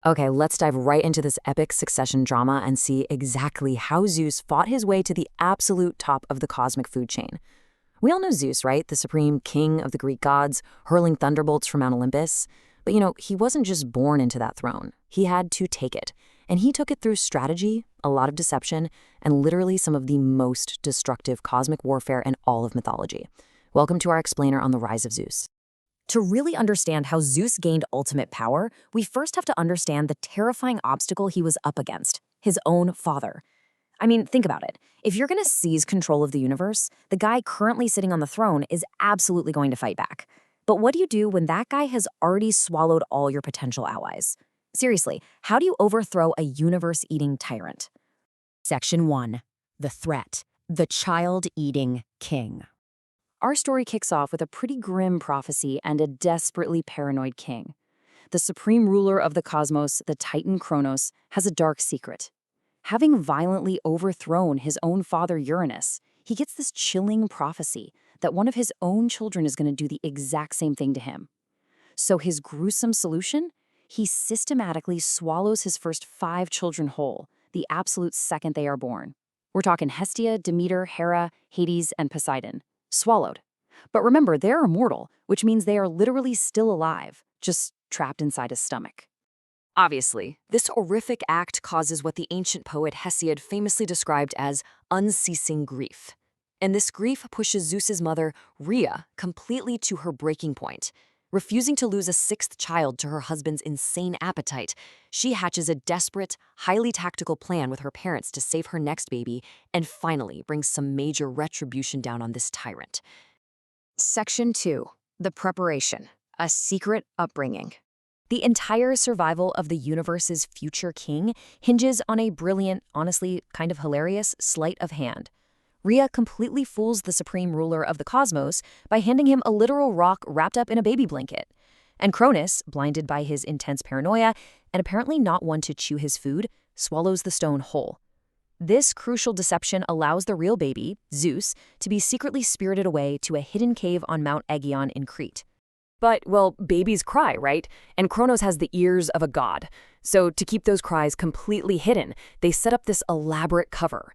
Okay, let's dive right into this epic succession drama and see exactly how Zeus fought his way to the absolute top of the cosmic food chain. We all know Zeus, right? The supreme king of the Greek gods, hurling thunderbolts from Mount Olympus. But he wasn't just born into that throne. He had to take it. And he took it through strategy, a lot of deception, and literally some of the most destructive cosmic warfare in all of mythology. Welcome to our explainer on the Rise of Zeus. To really understand how Zeus gained ultimate power, we first have to understand the terrifying obstacle he was up against, his own father. I mean, think about it. If you're going to seize control of the universe, the guy currently sitting on the throne is absolutely going to fight back. But what do you do when that guy has already swallowed all your potential allies? Seriously, how do you overthrow a universe-eating tyrant? Section 1. The Threat. The Child-Eating King. Our story kicks off with a pretty grim prophecy and a desperately paranoid king. The supreme ruler of the cosmos, the Titan Kronos, has a dark secret. Having violently overthrown his own father Uranus, he gets this chilling prophecy that one of his own children is going to do the exact same thing to him. So his gruesome solution? He systematically swallows his first 5 children whole, the absolute second they are born. We're talking Hestia, Demeter, Hera, Hades, and Poseidon. Swallowed. But remember, they're immortal, which means they are literally still alive, just trapped inside his stomach. Obviously, this horrific act causes what the ancient poet Hesiod famously described as unceasing grief. And this grief pushes Zeus's mother, Rhea, completely to her breaking point. Refusing to lose a 6th child to her husband's insane appetite, she hatches a desperate, highly tactical plan with her parents to save her next baby and finally brings some major retribution down on this tyrant. Section 2. The Preparation. A Secret Upbringing. The entire survival of the universe's future king hinges on a brilliant, honestly kind of hilarious, sleight of hand. Rhea completely fools the supreme ruler of the cosmos by handing him a literal rock wrapped up in a baby blanket. And Kronos, blinded by his intense paranoia and apparently not one to chew his food, swallows the stone whole. This crucial deception allows the real baby, Zeus, to be secretly spirited away to a hidden cave on Mount Aegaeon in Crete. But, well, babies cry, right? And Kronos has the ears of a god. So to keep those cries completely hidden, they set up this elaborate cover.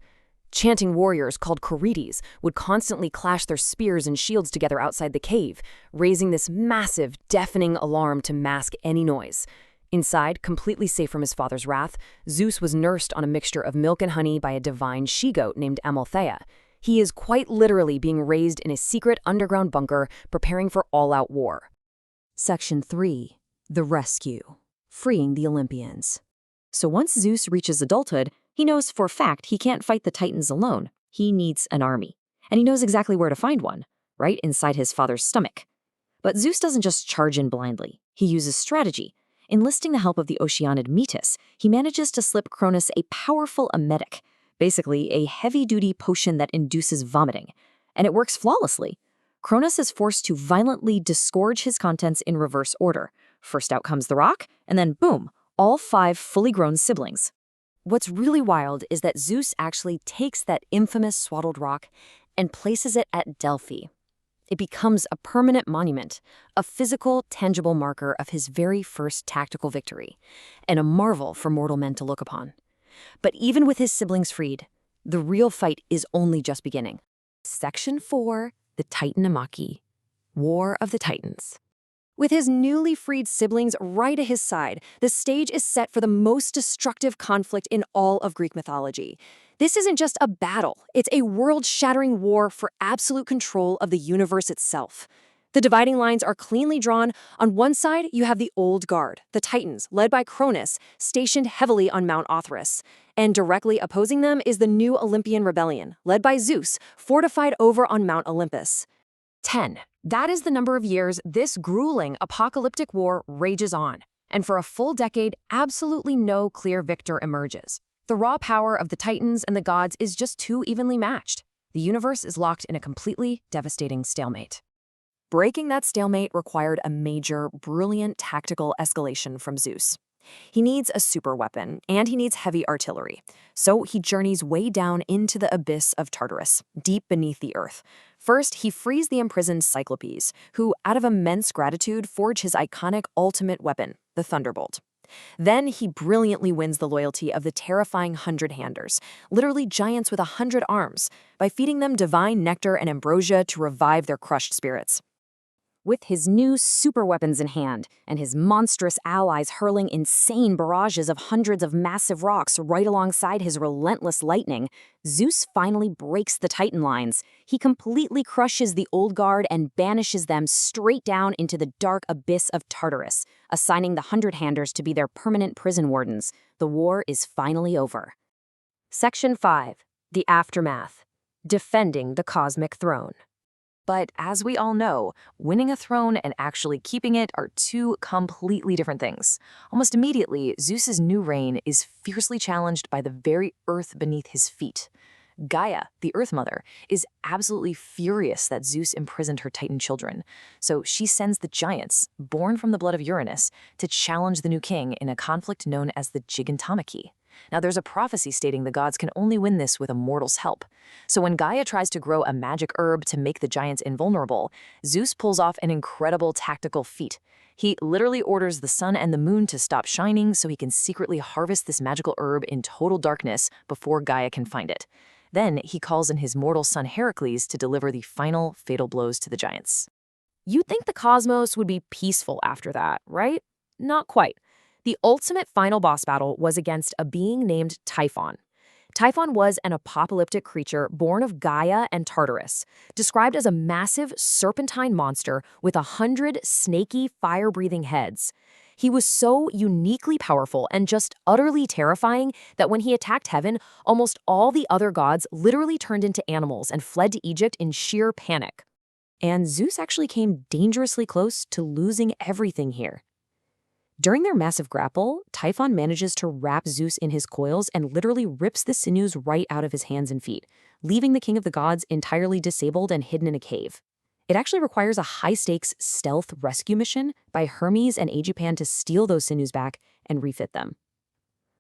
Chanting warriors called Cretes would constantly clash their spears and shields together outside the cave, raising this massive, deafening alarm to mask any noise. Inside, completely safe from his father's wrath, Zeus was nursed on a mixture of milk and honey by a divine she-goat named Amalthea. He is quite literally being raised in a secret underground bunker, preparing for all-out war. Section 3. The Rescue. Freeing the Olympians. So once Zeus reaches adulthood, he knows for a fact he can't fight the Titans alone. He needs an army. And he knows exactly where to find one, right inside his father's stomach. But Zeus doesn't just charge in blindly. He uses strategy. Enlisting the help of the Oceanid Metis, he manages to slip Kronos a powerful emetic, basically a heavy-duty potion that induces vomiting. And it works flawlessly. Kronos is forced to violently disgorge his contents in reverse order. First out comes the rock, and then boom, all 5 fully grown siblings. What's really wild is that Zeus actually takes that infamous swaddled rock and places it at Delphi. It becomes a permanent monument, a physical, tangible marker of his very first tactical victory, and a marvel for mortal men to look upon. But even with his siblings freed, the real fight is only just beginning. Section 4. The Titanomachy. War of the Titans. With his newly freed siblings right at his side, the stage is set for the most destructive conflict in all of Greek mythology. This isn't just a battle, it's a world-shattering war for absolute control of the universe itself. The dividing lines are cleanly drawn. On one side, you have the Old Guard, the Titans, led by Kronos, stationed heavily on Mount Othrys. And directly opposing them is the new Olympian rebellion, led by Zeus, fortified over on Mount Olympus. 10. That is the number of years this grueling apocalyptic war rages on. And for a full decade, absolutely no clear victor emerges. The raw power of the Titans and the gods is just too evenly matched. The universe is locked in a completely devastating stalemate. Breaking that stalemate required a major, brilliant tactical escalation from Zeus. He needs a super weapon, and he needs heavy artillery. So he journeys way down into the abyss of Tartarus, deep beneath the earth. First, he frees the imprisoned Cyclopes, who, out of immense gratitude, forge his iconic ultimate weapon, the Thunderbolt. Then he brilliantly wins the loyalty of the terrifying hundred-handers, literally giants with 100 arms, by feeding them divine nectar and ambrosia to revive their crushed spirits. With his new superweapons in hand, and his monstrous allies hurling insane barrages of hundreds of massive rocks right alongside his relentless lightning, Zeus finally breaks the Titan lines. He completely crushes the old guard and banishes them straight down into the dark abyss of Tartarus, assigning the hundred-handers to be their permanent prison wardens. The war is finally over. Section 5. The Aftermath. Defending the Cosmic Throne. But as we all know, winning a throne and actually keeping it are two completely different things. Almost immediately, Zeus's new reign is fiercely challenged by the very earth beneath his feet. Gaia, the Earth Mother, is absolutely furious that Zeus imprisoned her Titan children. So she sends the giants, born from the blood of Uranus, to challenge the new king in a conflict known as the Gigantomachy. Now, there's a prophecy stating the gods can only win this with a mortal's help. So when Gaia tries to grow a magic herb to make the giants invulnerable, Zeus pulls off an incredible tactical feat. He literally orders the sun and the moon to stop shining so he can secretly harvest this magical herb in total darkness before Gaia can find it. Then he calls in his mortal son Heracles to deliver the final fatal blows to the giants. You'd think the cosmos would be peaceful after that, right? Not quite. The ultimate final boss battle was against a being named Typhon. Typhon was an apocalyptic creature born of Gaia and Tartarus, described as a massive serpentine monster with 100 snaky, fire-breathing heads. He was so uniquely powerful and just utterly terrifying that when he attacked heaven, almost all the other gods literally turned into animals and fled to Egypt in sheer panic. And Zeus actually came dangerously close to losing everything here. During their massive grapple, Typhon manages to wrap Zeus in his coils and literally rips the sinews right out of his hands and feet, leaving the king of the gods entirely disabled and hidden in a cave. It actually requires a high-stakes stealth rescue mission by Hermes and Aegipan to steal those sinews back and refit them.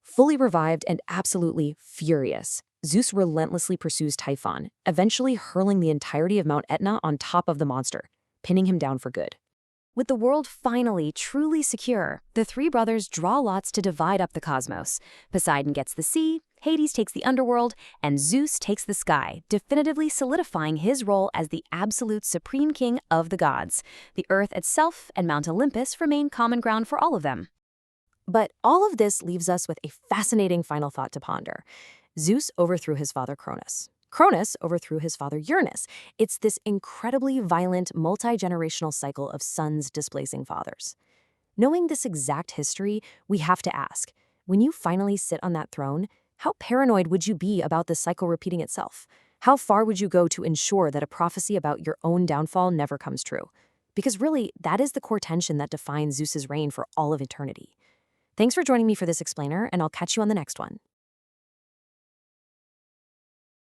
Fully revived and absolutely furious, Zeus relentlessly pursues Typhon, eventually hurling the entirety of Mount Etna on top of the monster, pinning him down for good. With the world finally truly secure, the three brothers draw lots to divide up the cosmos. Poseidon gets the sea, Hades takes the underworld, and Zeus takes the sky, definitively solidifying his role as the absolute supreme king of the gods. The earth itself and Mount Olympus remain common ground for all of them. But all of this leaves us with a fascinating final thought to ponder. Zeus overthrew his father Kronos. Kronos overthrew his father Uranus. It's this incredibly violent, multi-generational cycle of sons displacing fathers. Knowing this exact history, we have to ask, when you finally sit on that throne, how paranoid would you be about the cycle repeating itself? How far would you go to ensure that a prophecy about your own downfall never comes true? Because really, that is the core tension that defines Zeus's reign for all of eternity. Thanks for joining me for this explainer, and I'll catch you on the next one.